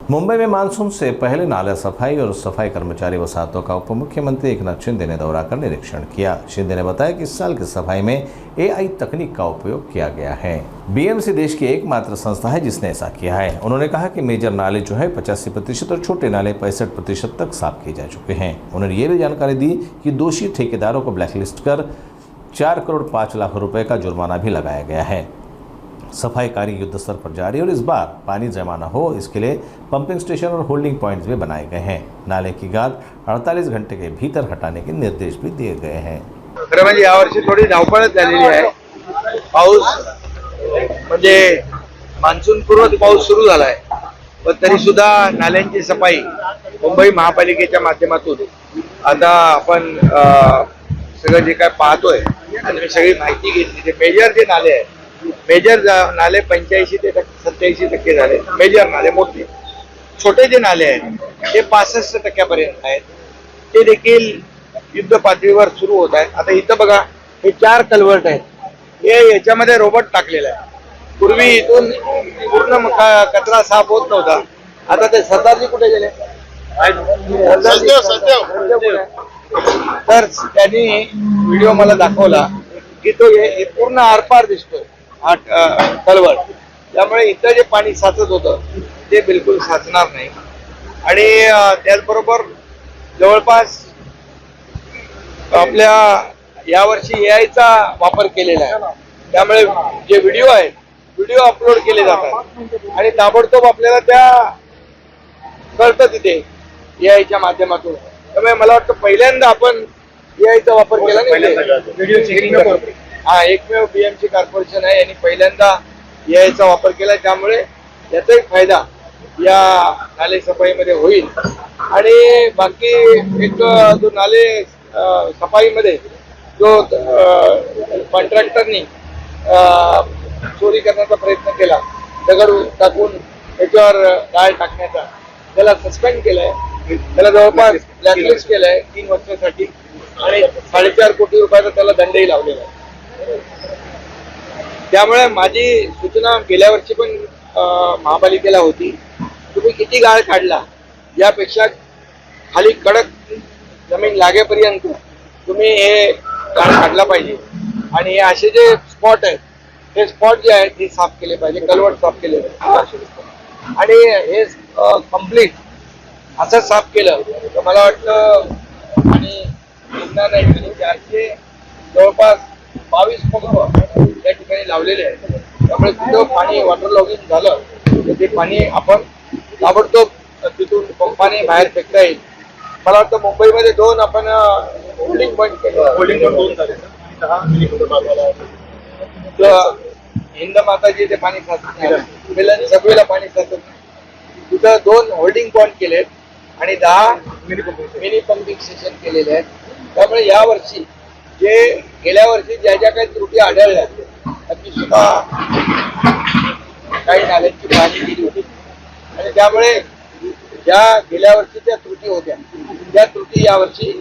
मुंबई में मानसून से पहले नाला सफाई और सफाई कर्मचारी वसाहतों का उप मुख्यमंत्री एकनाथ शिंदे ने दौरा कर निरीक्षण किया। शिंदे ने बताया कि इस साल की सफाई में AI तकनीक का उपयोग किया गया है। BMC देश की एकमात्र संस्था है जिसने ऐसा किया है। उन्होंने कहा कि मेजर नाले जो है 85% और छोटे नाले 65% तक साफ किए जा चुके हैं। उन्होंने ये भी जानकारी दी कि दोषी ठेकेदारों को ब्लैकलिस्ट कर 4 करोड़ 5 लाख रुपए का जुर्माना भी लगाया गया है। सफाई कार्य युद्ध स्तर पर जारी और इस बार पानी जमा न हो इसके लिए पंपिंग स्टेशन और होल्डिंग पॉइंट्स भी बनाए गए हैं। नाले की गाद 48 घंटे के भीतर हटाने के निर्देश भी दिए गए हैं। खरं म्हणजे यावर्षी थोडी धावपळच झालेली आहे। पाऊस म्हणजे मान्सून पूर्व पाऊस सुरू झालाय, पण तरी सुद्धा नाल्यांची सफाई मुंबई महापालिकेच्या माध्यमातून आता आपण सगळं जे काय पाहतोय आणि सगळी माहिती घेतली, ते मेजर जे नाले आहेत, मेजर नाले 85 ते 87% झाले। मेजर नाले मोठे, छोटे जे नाले आहेत ते 65% आहेत, ते देखील युद्ध पातळीवर सुरू होत आहेत। आता इथं बघा, हे 4 कल्वर्ट आहेत, हे याच्यामध्ये रोबोट टाकलेला आहे। पूर्वी इथून पूर्ण कचरा साफ होत नव्हता, आता ते सरदारजी कुठे गेले? तर त्यांनी व्हिडिओ मला दाखवला की तो हे पूर्ण आरपार दिसतोय कल्वर्ट, त्यामुळे इथं जे पाणी साचत होतं ते बिलकुल साचणार नाही। आणि त्याचबरोबर जवळपास आपल्या यावर्षी AI चा वापर केलेला आहे, त्यामुळे जे व्हिडिओ आहेत, व्हिडिओ अपलोड केले जातात आणि ताबडतोब आपल्याला त्या कळतं तिथे AI च्या माध्यमातून। त्यामुळे मला वाटतं पहिल्यांदा आपण AI चा वापर केला नाही, हा एकमेव BMC कॉर्पोरेशन आहे यांनी पहिल्यांदा AI चा वापर केला, त्यामुळे याचाही फायदा या नाले सफाईमध्ये होईल। आणि बाकी एक जो नाले सफाईमध्ये जो कॉन्ट्रॅक्टरनी चोरी करण्याचा प्रयत्न केला, दगड टाकून त्याच्यावर गाळ टाकण्याचा, त्याला सस्पेंड केलंय, त्याला जवळपास ब्लॅकलिस्ट केलंय 3 वर्षासाठी आणि 4.5 कोटी रुपयाचा त्याला दंडही लावलेला आहे। त्यामुळे माझी सूचना गेल्या वर्षी पण महापालिकेला होती, तुम्ही किती गाळ काढला यापेक्षा खाली कडक जमीन लागेपर्यंत तुम्ही हे गाळ काढला पाहिजे आणि असे जे स्पॉट आहेत ते स्पॉट जे आहेत ते साफ केले पाहिजे, कलवट साफ केले पाहिजे। आणि हे कम्प्लीट असं साफ केलं तर मला वाटतं आणि 400 जवळपास 22 पंप या ठिकाणी लावलेले आहेत, त्यामुळे तिथं पाणी वॉटर लॉगिंग झालं तर ते पाणी आपण ताबडतोब तिथून पंपाने बाहेर फेकता येईल। मला वाटतं मुंबईमध्ये 2 आपण होल्डिंग पॉईंट केले, होल्डिंग पॉईंट 2 झाले, हिंद माताजी ते पाणी साचत नाही, सगळीला पाणी साचत नाही, तिथं 2 होल्डिंग पॉईंट केलेत आणि 10 मिनी पंपिंग स्टेशन केलेले आहेत। त्यामुळे यावर्षी जे गेल्या वर्षी ज्या ज्या काही त्रुटी आढळल्या त्याची सुद्धा काही नाल्यांची पाहणी केली होती आणि त्यामुळे ज्या गेल्या वर्षीच्या त्रुटी होत्या त्या त्रुटी यावर्षी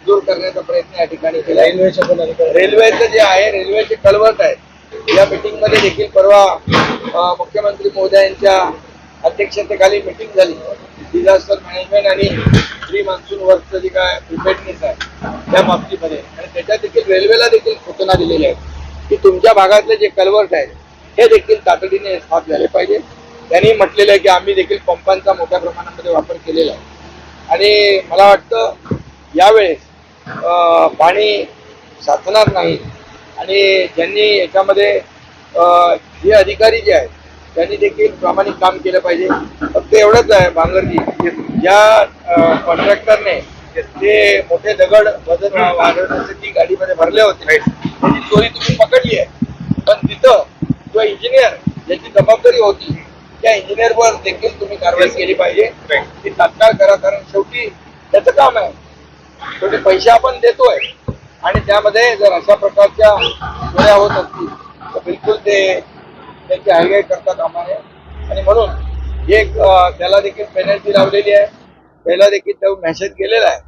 दूर करण्याचा प्रयत्न या ठिकाणी केला। रेल्वेचं जे आहे, रेल्वेचे कल्वर्ट आहेत, या मीटिंग मध्ये देखील परवा मुख्यमंत्री महोदयांच्या अध्यक्षतेखाली मीटिंग झाली, डिझास्टर मॅनेजमेंट आणि प्री मान्सून वर्कचं जे काय प्रिपेअरनेस आहे त्या बाबतीमध्ये, आणि त्याच्यात देखील रेल्वेला देखील सूचना दिलेल्या आहेत की तुमच्या भागातले जे कल्वर्ट आहेत हे देखील तातडीने साफ झाले पाहिजे। त्यांनी म्हटलेलं आहे की आम्ही देखील पंपांचा मोठ्या प्रमाणामध्ये वापर केलेला आहे आणि मला वाटतं यावेळेस पाणी साचणार नाही आणि ज्यांनी याच्यामध्ये जे अधिकारी जे आहेत त्यांनी देखील प्रामाणिक काम केलं पाहिजे। फक्त एवढंच आहे भांगरजी, ज्या कॉन्ट्रॅक्टरने ते मोठे दगड वजन वाढवण्यासाठी गाडीमध्ये भरले होते त्याची चोरी तुम्ही पकडली आहे, पण तिथं जो इंजिनियर ज्याची जबाबदारी होती त्या इंजिनियरवर देखील तुम्ही कारवाई केली पाहिजे, ती तात्काळ करा, कारण शेवटी त्याचं काम आहे, शेवटी पैसे आपण देतोय आणि त्यामध्ये जर अशा प्रकारच्या चोऱ्या होत असतील तर बिलकुल ते त्याची हायगाई करता कामा नये। आणि म्हणून एक त्याला देखील पेनल्टी लावलेली आहे, त्याला देखील तो मेसेज केलेला आहे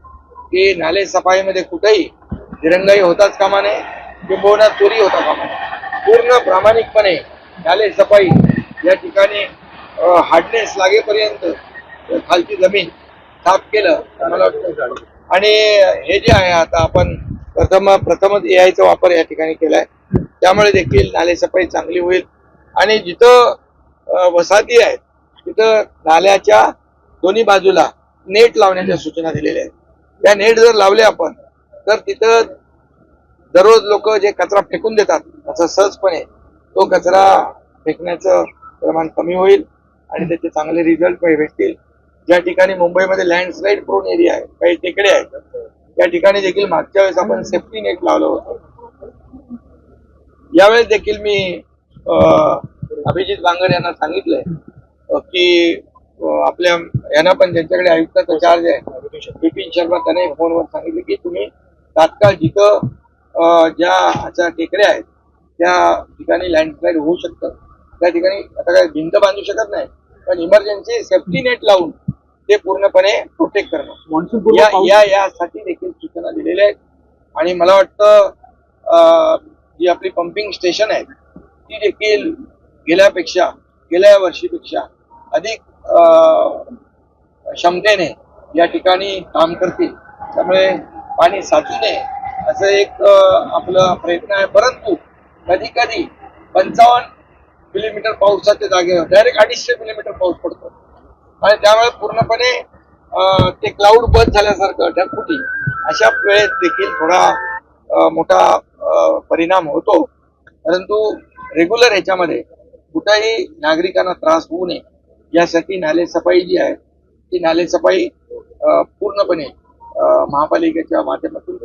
की नाले सफाईमध्ये कुठेही दिरंगाई होताच कामा नये, किंबहुना चोरी होता कामा नये। पूर्ण प्रामाणिकपणे नाले सफाई या ठिकाणी हार्डनेस लागेपर्यंत खालची जमीन साफ केलं तर मला वाटतं. आणि हे जे आहे आता आपण प्रथमच एआयचा वापर या ठिकाणी केलाय, त्यामुळे देखील नालेसफाई चांगली होईल. आणि जिथं वसाहती आहेत तिथं नाल्याच्या दोन्ही बाजूला नेट लावण्याच्या सूचना दिलेल्या आहेत. त्या नेट जर लावले आपण तर तिथं दररोज लोक जे कचरा फेकून देतात असं सहजपणे तो कचरा फेकण्याचं प्रमाण कमी होईल आणि त्याचे चांगले रिझल्ट भेटतील. ज्या ठिकाणी मुंबईमध्ये लँडस्लाईड प्रोन एरिया आहे, काही टेकडे आहेत, त्या ठिकाणी देखील मागच्या वेळेस आपण सेफ्टी नेट लावलं होतं. यावेळेस देखील मी अभिजित बांगर यांना सांगितलंय की आपल्या यांना पण ज्यांच्याकडे आयुक्ताचा चार्ज आहे बिपिन शर्मा त्याने फोनवर सांगितले की तुम्ही तात्काळ जिथं ज्या अशा टेकड्या आहेत त्या ठिकाणी लँडस्लाईड होऊ शकतं त्या ठिकाणी आता काय भिंत बांधू शकत नाही, पण इमर्जन्सी सेफ्टी नेट लावून ते पूर्णपणे प्रोटेक्ट करणं यासाठी देखील सूचना दिलेल्या आहेत. आणि मला वाटतं जी आपली पंपिंग स्टेशन आहेत ती देखील गेल्या वर्षीपेक्षा अधिक क्षमतेने या ठिकाणी काम करतील. त्यामुळे पाणी साचू नये असं एक आपला प्रयत्न आहे. परंतु कधी कधी 55 मिलीमीटर पावसाच्या जागेवर डायरेक्ट 250 मिलीमीटर पाऊस पडतो आणि त्यामुळे पूर्णपणे ते क्लाउड बंद झाल्यासारखं ढगफुटी अशा वेळेत देखील थोडा मोठा परिणाम होतो. परंतु रेग्युलर ह्याच्यामध्ये कुठेही नागरिकांना त्रास होऊ नये यासाठी नालेसफाई जी आहे ती नालेसफाई पूर्णपणे महापालिकेच्या माध्यमातून